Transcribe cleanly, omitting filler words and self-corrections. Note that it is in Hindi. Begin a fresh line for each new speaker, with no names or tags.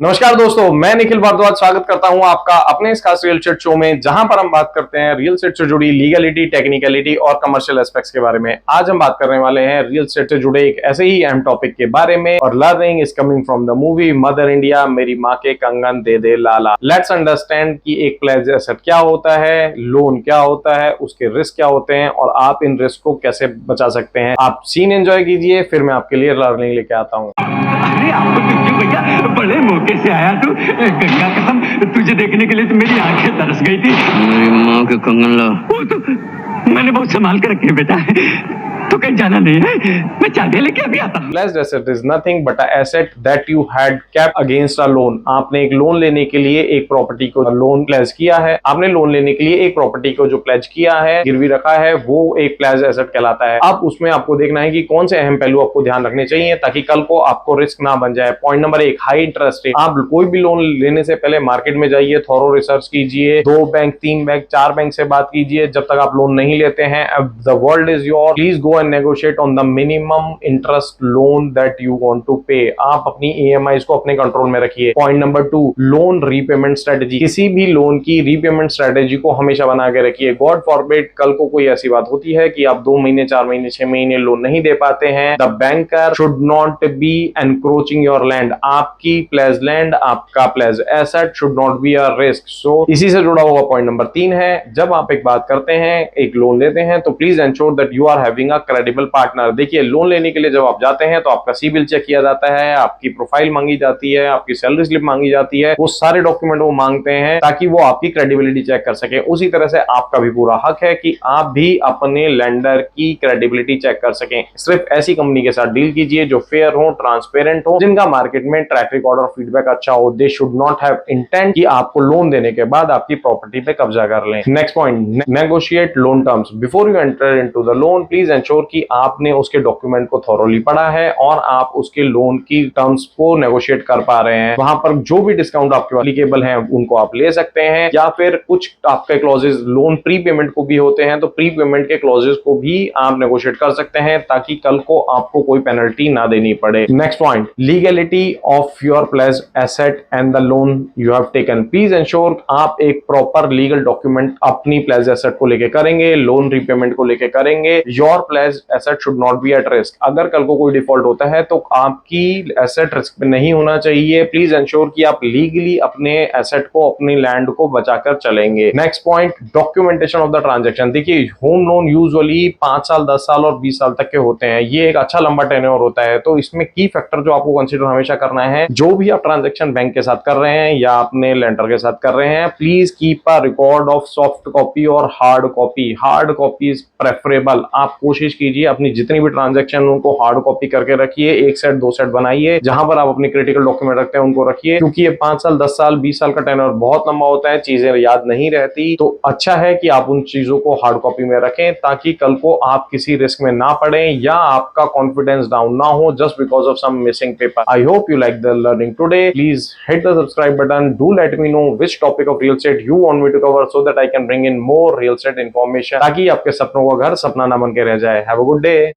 नमस्कार दोस्तों, मैं निखिल भारद्वाज स्वागत करता हूं आपका अपने इस खास रियल एस्टेट शो में, जहां पर हम बात करते हैं रियल एस्टेट से जुड़ी लीगलिटी, टेक्निकलिटी और कमर्शियल एस्पेक्ट्स के बारे में। आज हम बात करने वाले हैं रियल एस्टेट से जुड़े एक ऐसे ही अहम टॉपिक के बारे में, और learning is coming from the movie mother India, मेरी माँ के कंगन दे दे लाला। लेट्स अंडरस्टैंड कि एक प्लेज एसेट क्या होता है, लोन क्या होता है, उसके रिस्क क्या होते हैं और आप इन रिस्क को कैसे बचा सकते हैं। आप सीन एंजॉय कीजिए, फिर मैं आपके लिए लर्निंग लेके आता हूँ।
अरे आपको तुझे भैया बड़े मौके से आया तू। गंगा कसम, तुझे देखने के लिए तो मेरी आंखें तरस गई थी।
मेरी माँ के कंगन ला।
वो तो मैंने बहुत संभाल के रखे बेटा, तो कहीं जाना नहीं है, मैं चाबी लेके अभी आता हूँ।
Pledged asset is nothing but a asset that you had kept against a loan। आपने एक लोन लेने के लिए एक प्रॉपर्टी को लोन प्लेज किया है। आपने लोन लेने के लिए एक प्रॉपर्टी को जो प्लेज किया है, गिरवी रखा है, वो एक प्लेज एसेट कहलाता है। अब उसमें आपको देखना है कि कौन से अहम पहलू आपको ध्यान रखने चाहिए ताकि कल को आपको रिस्क ना बन जाए। Point number 1, high interest rate. आप कोई भी लोन लेने से पहले मार्केट में जाइए, थॉरो रिसर्च कीजिए, 2 बैंक 3 बैंक 4 बैंक से बात कीजिए जब तक आप लोन नहीं लेते हैं। The world is your, please go and negotiate on minimum interest loan that you want to pay. आप अपनी ईएमआईज को अपने कंट्रोल में रखिए। Point number 2, loan repayment strategy. किसी भी लोन की रीपेमेंट स्ट्रेटेजी को हमेशा बना के रखिए। गॉड फॉरबिड कल को कोई ऐसी बात होती है कि आप 2 महीने 4 महीने 6 महीने लोन नहीं दे पाते हैं। The banker should not be encroaching your land. आपकी प्लेज लैंड, आपका pledge asset should not be a risk. So इसी से जुड़ा हुआ पॉइंट नंबर 3 है, जब आप एक बात करते हैं, एक लोन लेते हैं, तो please ensure that you are having a credible partner. देखिए, लोन लेने के लिए जब आप जाते हैं तो आपका सिबिल चेक किया जाता है, आपकी प्रोफाइल मांगी जाती है, आपकी सैलरी स्लिप मांगी जाती है। वो सारे डॉक्यूमेंट वो मांगते हैं ताकि वो आपकी क्रेडिबिलिटी चेक कर सके। उसी तरह से आपका भी पूरा हक है कि आप भी अपने लेंडर की क्रेडिबिलिटी चेक कर सकें। सिर्फ ऐसी कंपनी के साथ डील कीजिए जो फेयर हो, ट्रांसपेरेंट हो, जिनका मार्केट में ट्रैक रिकॉर्ड और फीडबैक अच्छा हो। They should not have intent कि आपको लोन देने के बाद आपकी प्रॉपर्टी पे कब्जा कर लें। Next point, negotiate loan terms. Before you enter into the loan, please ensure कि आपने उसके डॉक्यूमेंट को थॉरोली पढ़ा है और आप उसके लोन की टर्म्स को नेगोशिएट कर पा रहे हैं। वहां पर जो भी डिस्काउंट आपके एप्लीकेबल हैं उनको आप ले सकते हैं, या फिर कुछ आपके क्लॉजेस लोन प्री पेमेंट को भी होते हैं, तो प्री पेमेंट के क्लॉजेस को भी आप नेगोशिएट कर सकते हैं ताकि कल को आपको कोई पेनल्टी ना देनी पड़े। Next point, legality of your pledge asset and the loan you have taken. Please ensure आप एक प्रॉपर लीगल डॉक्यूमेंट अपनी प्लेज एसेट को लेके करेंगे, लोन रीपेमेंट को लेके करेंगे। Your pledge asset should not be at risk. अगर कल को कोई डिफॉल्ट होता है तो आपकी एसेट रिस्क पे नहीं होना चाहिए। प्लीज एंश्योर कि आप लीगली अपने एसेट को, अपनी लैंड को बचाकर चलेंगे। Next point, documentation of the transaction. देखिए, होम लोन यूजुअली 5 साल 10 साल और 20 साल तक के होते हैं। ये एक अच्छा लंबा टेन्योर होता है, तो इसमें की फैक्टर जो आपको कंसीडर हमेशा करना है, जो भी आप ट्रांजैक्शन बैंक के साथ कर रहे हैं या अपने लेंडर के साथ कर रहे हैं, please keep a record of soft copy और hard copy. Hard copy is preferable. आप कोशिश कीजिए अपनी जितनी भी ट्रांजैक्शन उनको हार्ड कॉपी करके रखिए। 1 सेट 2 सेट बनाइए, जहां पर आप अपनी क्रिटिकल डॉक्यूमेंट रखते हैं उनको रखिए, क्योंकि ये 5 साल 10 साल 20 साल का टेन्योर बहुत लंबा होता है, चीजें याद नहीं रहती। तो अच्छा है कि आप उन चीजों को हार्ड कॉपी में रखें ताकि कल को आप किसी रिस्क में ना पड़े या आपका कॉन्फिडेंस डाउन ना हो just because of some missing paper. I hope you like the learning today. Please hit the subscribe button. Do let me know which topic of real estate you want me to cover so that I can bring in more real estate information, ताकि आपके सपनों का घर सपना ना बन के रह जाए। Have a good day.